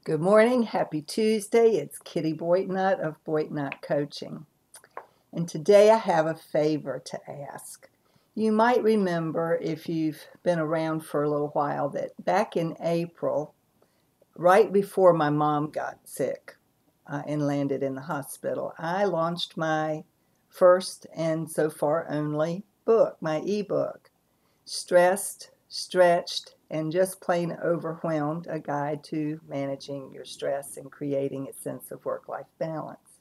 Good morning. Happy Tuesday. It's Kitty Boitnut of Boitnut Coaching. And today I have a favor to ask. You might remember, if you've been around for a little while, that back in April, right before my mom got sick and landed in the hospital, I launched my first and so far only book, my ebook, Stressed, Stretched, and Just Plain Overwhelmed, a guide to managing your stress and creating a sense of work-life balance.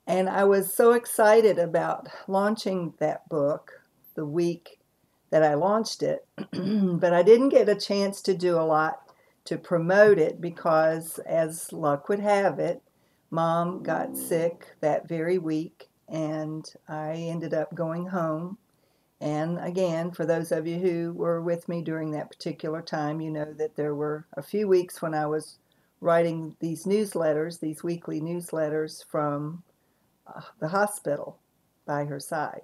And I was so excited about launching that book the week that I launched it, but I didn't get a chance to do a lot to promote it because, as luck would have it, Mom got sick that very week, and I ended up going home. And again, for those of you who were with me during that particular time, you know that there were a few weeks when I was writing these newsletters, these weekly newsletters from the hospital by her side.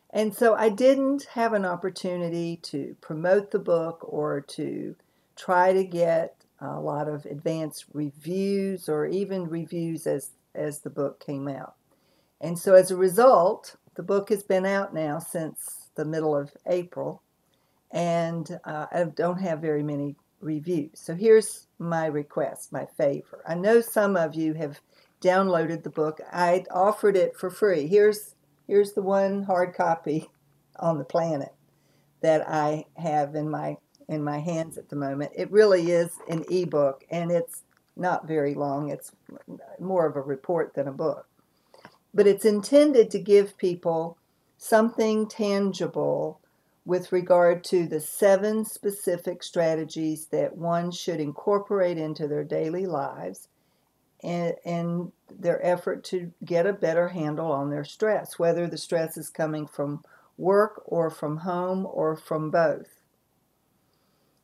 And so I didn't have an opportunity to promote the book or to try to get a lot of advanced reviews or even reviews as the book came out. And so as a result, the book has been out now since the middle of April, and I don't have very many reviews. So here's my request, my favor. I know some of you have downloaded the book. I offered it for free. Here's the one hard copy on the planet that I have in my hands at the moment. It really is an ebook, and it's not very long. It's more of a report than a book. But it's intended to give people something tangible with regard to the 7 specific strategies that one should incorporate into their daily lives and their effort to get a better handle on their stress, whether the stress is coming from work or from home or from both.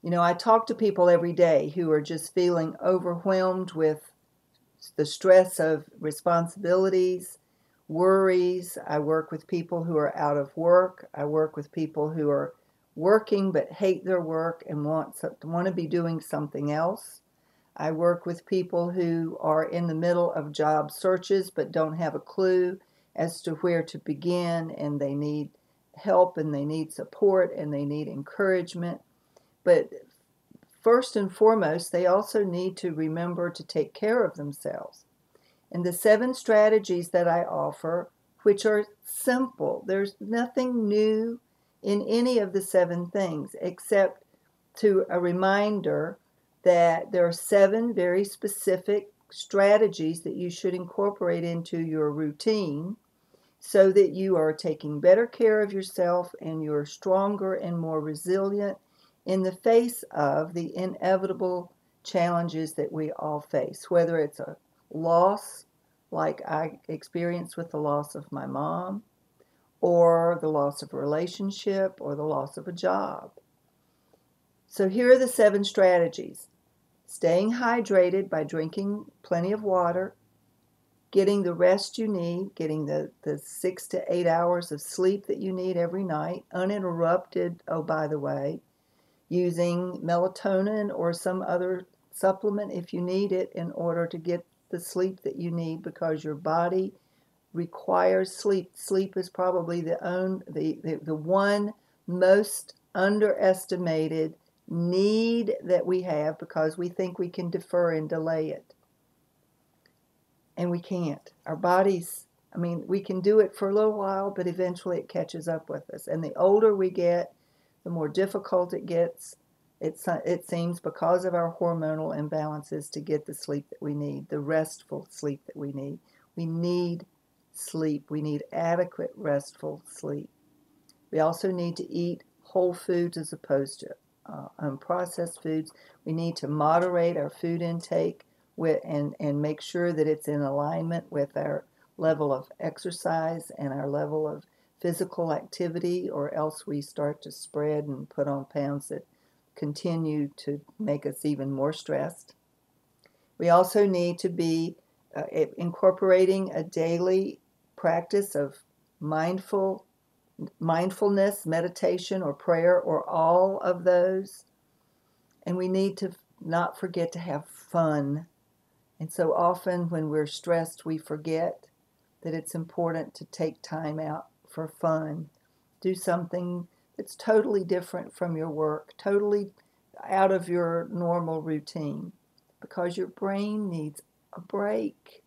You know, I talk to people every day who are just feeling overwhelmed with the stress of responsibilities, worries. I work with people who are out of work. I work with people who are working but hate their work and want to be doing something else. I work with people who are in the middle of job searches but don't have a clue as to where to begin, and they need help and they need support and they need encouragement. But first and foremost, they also need to remember to take care of themselves. And the 7 strategies that I offer, which are simple, there's nothing new in any of the 7 things except to a reminder that there are 7 very specific strategies that you should incorporate into your routine so that you are taking better care of yourself and you're stronger and more resilient in the face of the inevitable challenges that we all face, whether it's a loss like I experienced with the loss of my mom, or the loss of a relationship, or the loss of a job. So here are the 7 strategies. Staying hydrated by drinking plenty of water, getting the rest you need, getting the 6 to 8 hours of sleep that you need every night, uninterrupted, oh, by the way, using melatonin or some other supplement if you need it in order to get the sleep that you need, because your body requires sleep. Sleep is probably the one most underestimated need that we have, because we think we can defer and delay it. And we can't. Our bodies, we can do it for a little while, but eventually it catches up with us. And the older we get, the more difficult it gets, it seems, because of our hormonal imbalances, to get the sleep that we need, the restful sleep that we need. We need sleep. We need adequate restful sleep. We also need to eat whole foods as opposed to unprocessed foods. We need to moderate our food intake and make sure that it's in alignment with our level of exercise and our level of physical activity, or else we start to spread and put on pounds that continue to make us even more stressed. We also need to be incorporating a daily practice of mindfulness, meditation, or prayer, or all of those. And we need to not forget to have fun. And so often when we're stressed, we forget that it's important to take time out for fun. Do something that's totally different from your work, totally out of your normal routine, because your brain needs a break.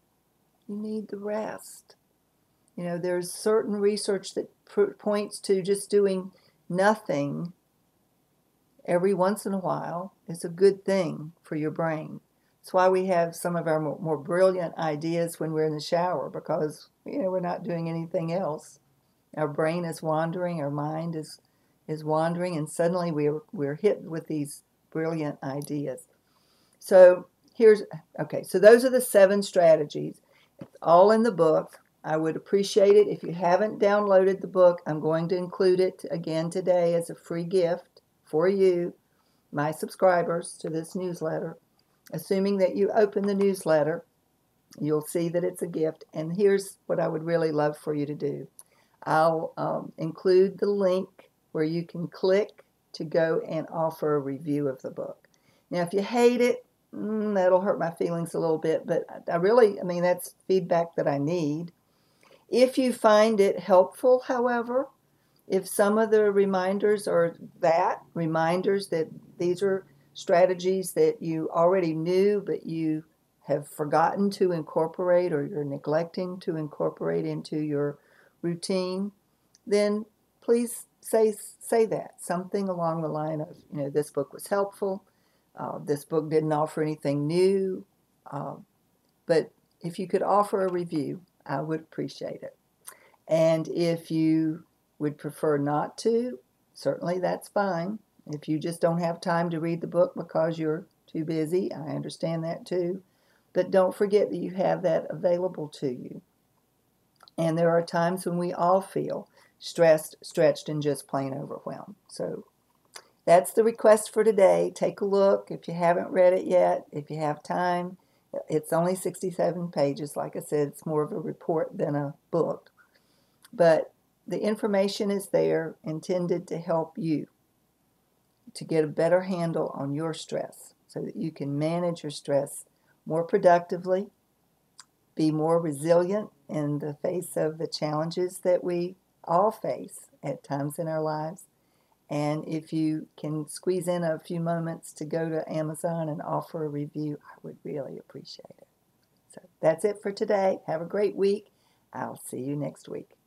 You need the rest. You know, there's certain research that points to just doing nothing every once in a while is a good thing for your brain. That's why we have some of our more brilliant ideas when we're in the shower, because we're not doing anything else. Our brain is wandering, our mind is wandering, and suddenly we're hit with these brilliant ideas. So so those are the 7 strategies. It's all in the book. I would appreciate it if you haven't downloaded the book. I'm going to include it again today as a free gift for you, my subscribers to this newsletter. Assuming that you open the newsletter, you'll see that it's a gift. And here's what I would really love for you to do. I'll include the link where you can click to go and offer a review of the book. Now, if you hate it, that'll hurt my feelings a little bit, but that's feedback that I need. If you find it helpful, however, if some of the reminders are reminders that these are strategies that you already knew but you have forgotten to incorporate, or you're neglecting to incorporate into your routine, then please say that. Something along the line of, this book was helpful, this book didn't offer anything new, but if you could offer a review, I would appreciate it. And if you would prefer not to, certainly that's fine. If you just don't have time to read the book because you're too busy, I understand that too. But don't forget that you have that available to you. And there are times when we all feel stressed, stretched, and just plain overwhelmed. So that's the request for today. Take a look if you haven't read it yet. If you have time, it's only 67 pages. Like I said, it's more of a report than a book. But the information is there, intended to help you to get a better handle on your stress so that you can manage your stress more productively, be more resilient in the face of the challenges that we all face at times in our lives. And if you can squeeze in a few moments to go to Amazon and offer a review, I would really appreciate it. So that's it for today. Have a great week. I'll see you next week.